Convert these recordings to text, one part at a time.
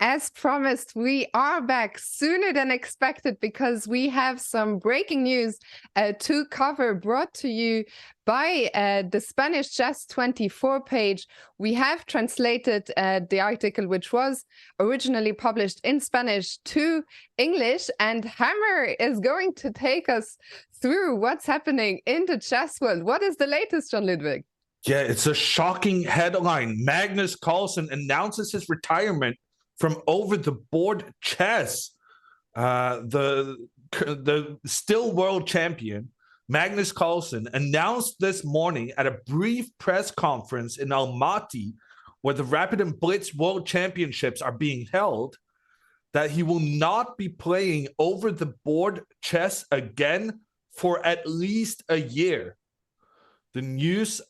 As promised, we are back sooner than expected because we have some breaking news to cover, brought to you by the Spanish Chess 24 page. We have translated the article, which was originally published in Spanish, to English, and Hammer is going to take us through what's happening in the chess world. What is the latest, John Ludwig? Yeah, it's a shocking headline. Magnus Carlsen announces his retirement from over-the-board chess. The still world champion, Magnus Carlsen, announced this morning at a brief press conference in Almaty, where the Rapid and Blitz World Championships are being held, that he will not be playing over-the-board chess again for at least a year. The news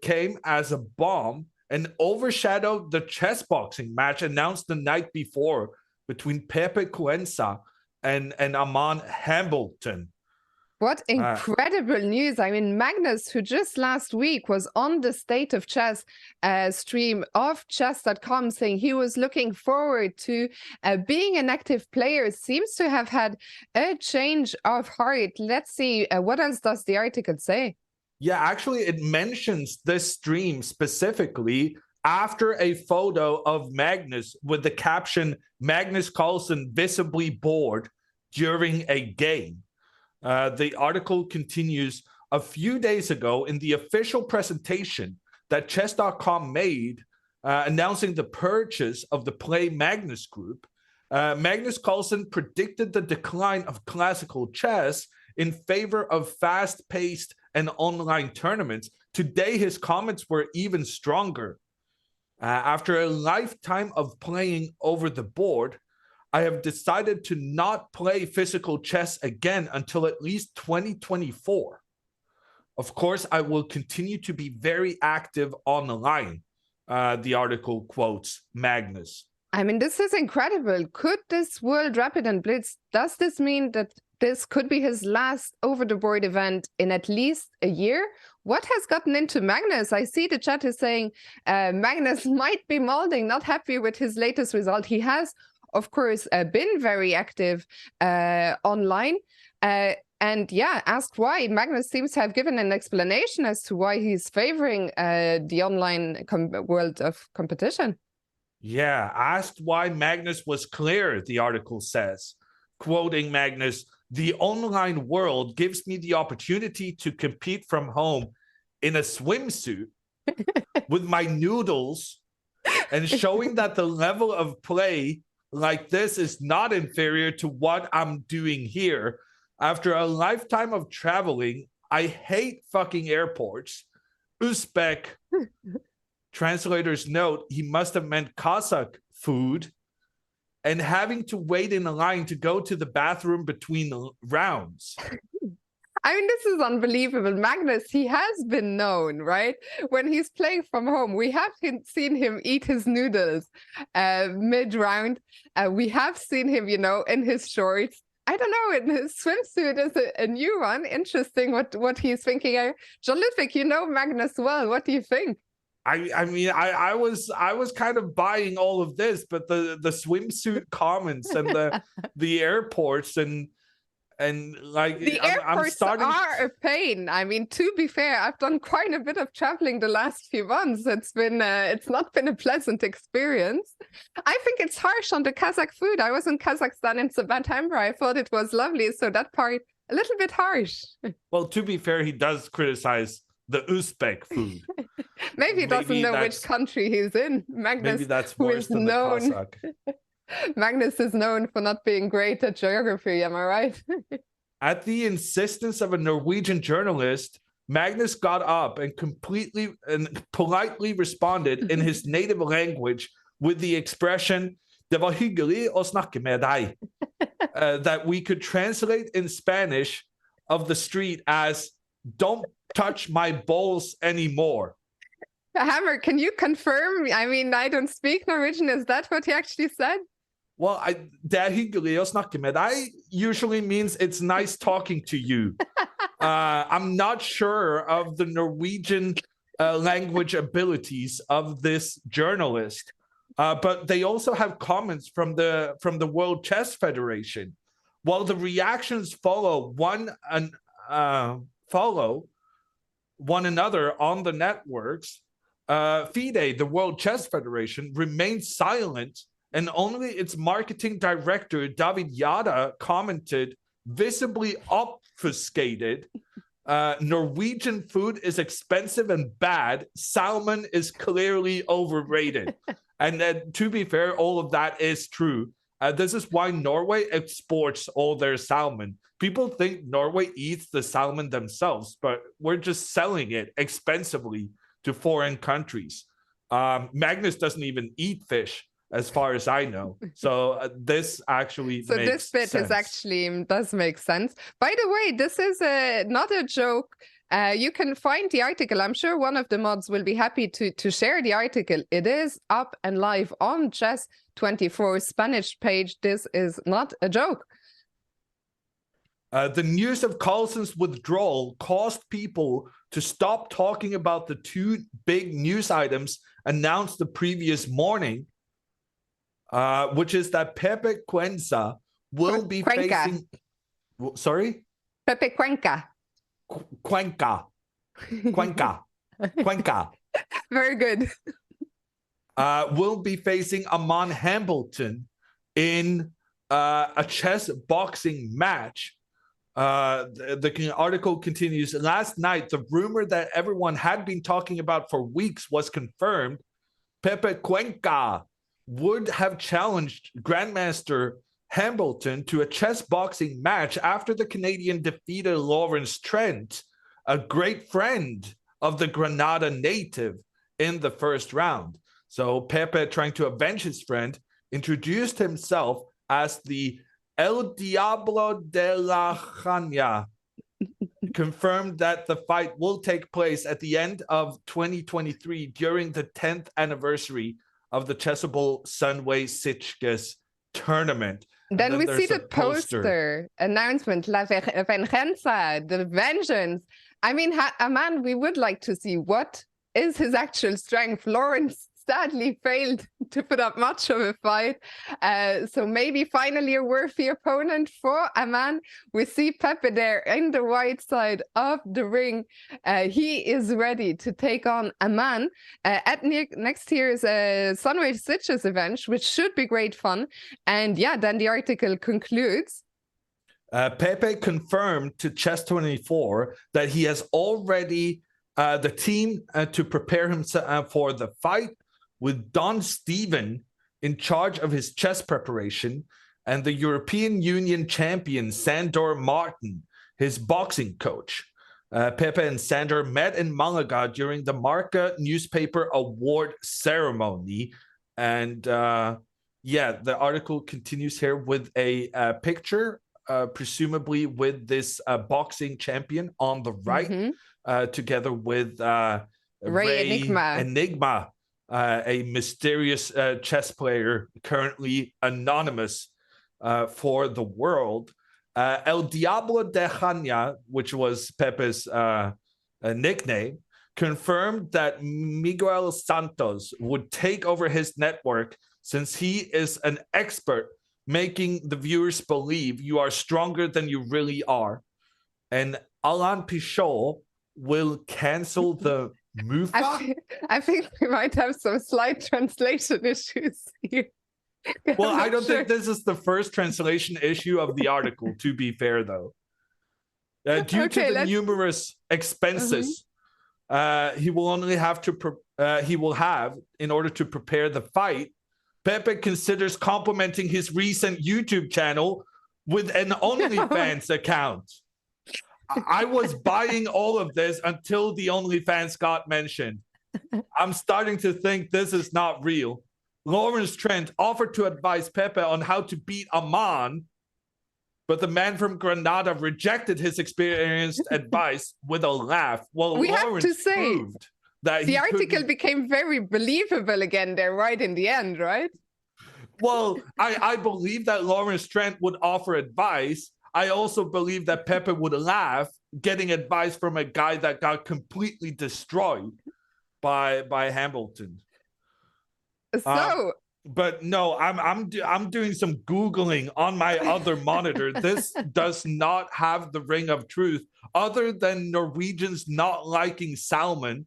came as a bomb and overshadowed the chess boxing match announced the night before between Pepe Cuenca and Aman Hambleton. What incredible news. I mean, Magnus, who just last week was on the State of Chess stream of chess.com, saying he was looking forward to being an active player, seems to have had a change of heart. Let's see, what else does the article say? Yeah, actually, it mentions this stream specifically after a photo of Magnus with the caption, Magnus Carlsen visibly bored during a game. The article continues, a few days ago in the official presentation that chess.com made announcing the purchase of the Play Magnus group, Magnus Carlsen predicted the decline of classical chess in favor of fast-paced and online tournaments. Today, his comments were even stronger. After a lifetime of playing over the board, I have decided to not play physical chess again until at least 2024. Of course, I will continue to be very active online. The article quotes Magnus. I mean, this is incredible. Could this World Rapid and Blitz, does this mean that this could be his last over-the-board event in at least a year? What has gotten into Magnus? I see the chat is saying Magnus might be molding, not happy with his latest result. He has, of course, been very active online. And yeah, asked why. Magnus seems to have given an explanation as to why he's favoring the online world of competition. Yeah, asked why Magnus was clear, the article says. Quoting Magnus, the online world gives me the opportunity to compete from home in a swimsuit with my noodles and showing that the level of play like this is not inferior to what I'm doing here. After a lifetime of traveling, I hate fucking airports. Uzbek. Translator's note, he must have meant Cossack food. And having to wait in a line to go to the bathroom between rounds. I mean, this is unbelievable. Magnus, he has been known, right? When he's playing from home, we have seen him eat his noodles mid-round. We have seen him, you know, in his shorts. I don't know, in his swimsuit is a new one. Interesting what he's thinking. John Ludwig, you know Magnus well. What do you think? I mean, I was kind of buying all of this, but the swimsuit comments and the airports and like the airports are a pain. I mean, to be fair, I've done quite a bit of traveling the last few months. It's not been a pleasant experience. I think it's harsh on the Kazakh food. I was in Kazakhstan in September. I thought it was lovely, so that part a little bit harsh. Well, to be fair, he does criticize the Uzbek food. Maybe he doesn't know which country he's in. Magnus, maybe that's worse than the Cossack. Magnus is known for not being great at geography, am I right? At the insistence of a Norwegian journalist, Magnus got up and completely and politely responded in his native language with the expression, "Det var hyggelig å snakke med deg," that we could translate in Spanish of the street as, "Don't touch my balls anymore." Hammer, can you confirm? I mean, I don't speak Norwegian. Is that what he actually said? Well, det er hyggelig å snakke med deg usually means it's nice talking to you. I'm not sure of the Norwegian language abilities of this journalist. But they also have comments from the World Chess Federation. While the reactions follow one another on the networks, FIDE, the World Chess Federation, remains silent, and only its marketing director, David Yada, commented, visibly obfuscated, Norwegian food is expensive and bad. Salmon is clearly overrated. And to be fair, all of that is true. This is why Norway exports all their salmon. People think Norway eats the salmon themselves, but we're just selling it expensively to foreign countries. Magnus doesn't even eat fish, as far as I know. So this actually makes sense. So this bit is actually does make sense. By the way, this is not a joke. You can find the article. I'm sure one of the mods will be happy to share the article. It is up and live on Chess24 Spanish page. This is not a joke. The news of Carlsen's withdrawal caused people to stop talking about the two big news items announced the previous morning, which is that Pepe Cuenca will be facing... Sorry? Pepe Cuenca. Cuenca. Very good. Will be facing Aman Hambleton in a chess boxing match. The article continues. Last night, the rumor that everyone had been talking about for weeks was confirmed. Pepe Cuenca would have challenged Grandmaster Hambleton to a chess boxing match after the Canadian defeated Lawrence Trent, a great friend of the Granada native, in the first round. So Pepe, trying to avenge his friend, introduced himself as the El Diablo de la Jania, confirmed that the fight will take place at the end of 2023 during the 10th anniversary of the Chessable Sunway Sitges tournament. Then we see the poster announcement, La Venganza, the vengeance. I mean, Aman, we would like to see what is his actual strength. Lawrence sadly failed to put up much of a fight. So maybe finally a worthy opponent for Aman. We see Pepe there in the right side of the ring. He is ready to take on Aman at next year's Sunway Sitges event, which should be great fun. And yeah, then the article concludes. Pepe confirmed to Chess24 that he has already the team to prepare himself for the fight, with Don Steven in charge of his chess preparation and the European Union champion Sandor Martin, his boxing coach. Pepe and Sandor met in Malaga during the Marca newspaper award ceremony. And the article continues here with a picture, presumably with this boxing champion on the right, together with Ray Enigma. A mysterious chess player currently anonymous for the world. El Diablo de Jania, which was Pepe's nickname, confirmed that Miguel Santos would take over his network since he is an expert, making the viewers believe you are stronger than you really are. And Alain Pichot will cancel the Mufa? I think we might have some slight translation issues here. Well, I don't think this is the first translation issue of the article, to be fair, though. Due to the numerous expenses he will only have to in order to prepare the fight, Pepe considers complementing his recent YouTube channel with an OnlyFans account. I was buying all of this until the OnlyFans got mentioned. I'm starting to think this is not real. Lawrence Trent offered to advise Pepe on how to beat Aman, but the man from Granada rejected his experienced advice with a laugh. Well, we Lawrence have to say, proved that the article became very believable again there right in the end, right? Well, I believe that Lawrence Trent would offer advice. I also believe that Pepe would laugh getting advice from a guy that got completely destroyed by Hambleton. So But no, I'm doing some Googling on my other monitor. This does not have the ring of truth, other than Norwegians not liking salmon.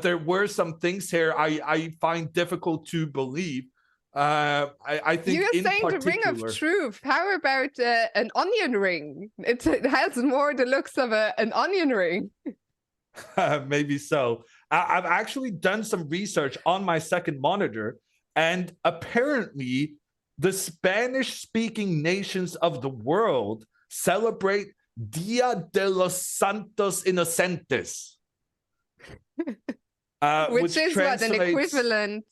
There were some things here I find difficult to believe. I think You're in saying the ring of particular, truth. How about an onion ring? It has more the looks of an onion ring. maybe so. I've actually done some research on my second monitor, and apparently, the Spanish speaking nations of the world celebrate Dia de los Santos Inocentes, Which is what, an translates. equivalent?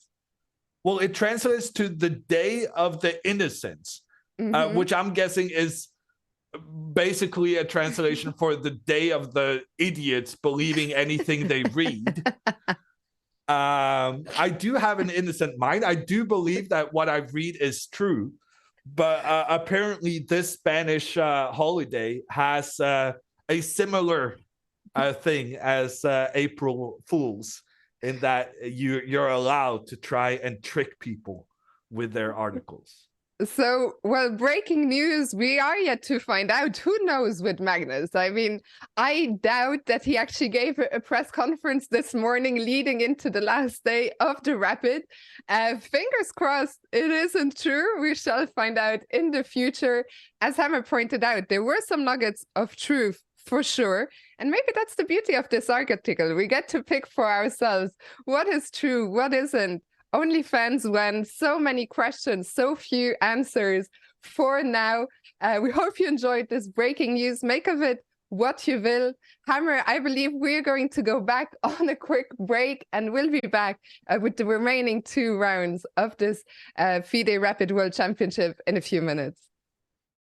Well, it translates to the Day of the Innocents, which I'm guessing is basically a translation for the Day of the Idiots believing anything they read. I do have an innocent mind. I do believe that what I read is true, but apparently this Spanish holiday has a similar thing as April Fools, in that you're allowed to try and trick people with their articles. So, well, breaking news, we are yet to find out. Who knows with Magnus? I mean, I doubt that he actually gave a press conference this morning leading into the last day of the Rapid. Fingers crossed it isn't true. We shall find out in the future. As Hammer pointed out, there were some nuggets of truth for sure. And maybe that's the beauty of this article. We get to pick for ourselves what is true, what isn't. OnlyFans when so many questions, so few answers for now. We hope you enjoyed this breaking news. Make of it what you will. Hammer, I believe we're going to go back on a quick break, and we'll be back with the remaining 2 rounds of this FIDE Rapid World Championship in a few minutes.